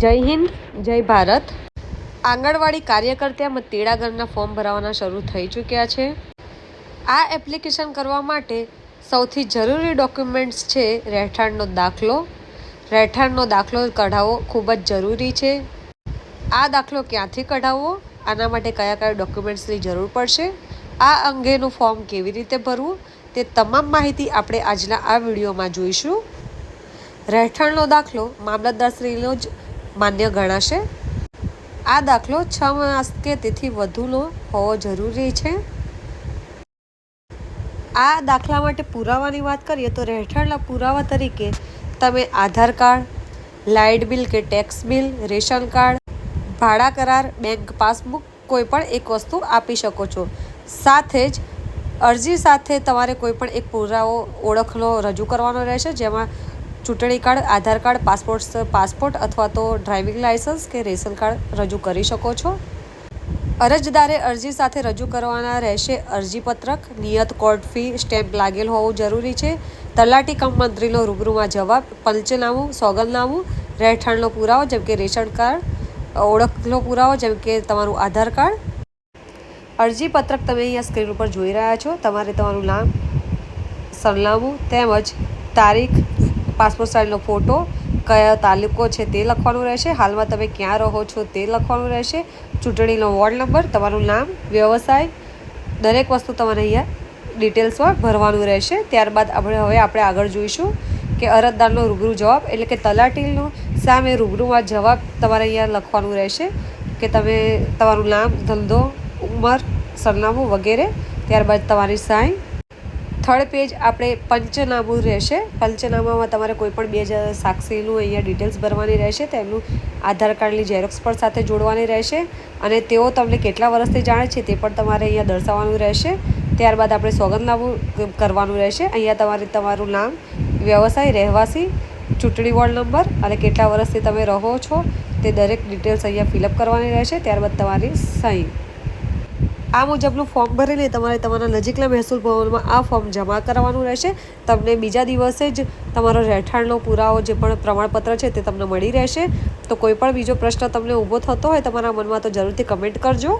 જય હિન્દ, જય ભારત। આંગણવાડી કાર્યકર તેમજ તેડાગરના ફોર્મ ભરવાના શરૂ થઈ ચૂક્યા છે। આ એપ્લિકેશન કરવા માટે સૌથી જરૂરી ડોક્યુમેન્ટ્સ છે રહેઠાણનો દાખલો। રહેઠાણનો દાખલો કઢાવવો ખૂબ જ જરૂરી છે। આ દાખલો ક્યાંથી કઢાવવો, આના માટે કયા કયા ડોક્યુમેન્ટ્સની જરૂર પડશે, આ અંગેનું ફોર્મ કેવી રીતે ભરવું, તે તમામ માહિતી આપણે આજના આ વિડીયોમાં જોઈશું। રહેઠાણનો દાખલો મામલતદારશ્રીનો જ માન્ય ગણાશે। આ દાખલો 6 માસ કે તેથી વધુનો હોવો જરૂરી છે। આ દાખલા માટે પુરાવાની વાત કરીએ તો રહેઠાણના પુરાવા તરીકે તમે આધાર કાર્ડ, લાઇટ બિલ કે ટેક્સ બિલ, રેશન કાર્ડ, ભાડા કરાર, બેંક પાસબુક કોઈ પણ એક વસ્તુ આપી શકો છો। સાથે જ અરજી સાથે તમારે કોઈ પણ એક પુરાવો ઓળખનો રજૂ કરવાનો રહેશે, જેમાં ચૂંટણી કાર્ડ, આધાર કાર્ડ, પાસપોર્ટ અથવા તો ડ્રાઇવિંગ લાઇસન્સ કે રેશન કાર્ડ રજૂ કરી શકો છો। અરજદારે અરજી સાથે રજૂ કરવાના રહેશે અરજીપત્રક, નિયત કોર્ટ ફી, સ્ટેમ્પ લાગેલ હોવું જરૂરી છે, તલાટી કમ મંત્રીનો રૂબરૂમાં જવાબ, પંચનામું, સોગંદનામું, રહેઠાણનો પુરાવો જેમ કે રેશન કાર્ડ, ઓળખનો પુરાવો જેમ કે તમારું આધાર કાર્ડ। અરજીપત્રક તમે અહીંયા સ્ક્રીન ઉપર જોઈ રહ્યા છો। તમારે તમારું નામ, સરનામું તેમજ તારીખ, પાસપોર્ટ સાઇઝનો ફોટો, કયો તાલુકો છે તે લખવાનું રહેશે, હાલમાં તમે ક્યાં રહો છો તે લખવાનું રહેશે, ચૂંટણીનો વોર્ડ નંબર, તમારું નામ, વ્યવસાય, દરેક વસ્તુ તમારે અહીંયા ડિટેલ્સમાં ભરવાનું રહેશે। ત્યારબાદ હવે આપણે આગળ જોઈશું કે અરજદારનો રૂબરૂ જવાબ એટલે કે તલાટીનો સામે રૂબરૂમાં જવાબ તમારે અહીંયા લખવાનું રહેશે કે તમે તમારું નામ, ધંધો, ઉંમર, સરનામું વગેરે, ત્યારબાદ તમારી સાઇન। થર્ડ પેજ આપણે પંચનામું રહેશે। પંચનામામાં તમારે કોઈ પણ 2 સાક્ષીનું અહીંયા ડિટેલ્સ ભરવાની રહેશે, તેમનું આધાર કાર્ડની ઝેરોક્સ પણ સાથે જોડવાની રહેશે અને તેઓ તમને કેટલા વર્ષથી જાણે છે તે પણ તમારે અહીંયા દર્શાવવાનું રહેશે। ત્યારબાદ આપણે સોગંદનામું કરવાનું રહેશે। અહીંયા તમારે તમારું નામ, વ્યવસાય, રહેવાસી, ચૂંટણી વોર્ડ નંબર અને કેટલા વર્ષથી તમે રહો છો તે દરેક ડિટેલ્સ અહીંયા ફિલઅપ કરવાની રહેશે। ત્યારબાદ તમારી સહી। આ મુજબનું ફોર્મ ભરીને તમારે તમારા નજીકના મહેસૂલ ભવનમાં આ ફોર્મ જમા કરાવવાનું રહેશે। તમને બીજા દિવસે જ તમારો રહેઠાણનો પુરાવો જે પણ પ્રમાણપત્ર છે તે તમને મળી રહેશે। તો કોઈ પણ બીજો પ્રશ્ન તમને ઊભો થતો હોય તમારા મનમાં તો જરૂરથી કમેન્ટ કરજો।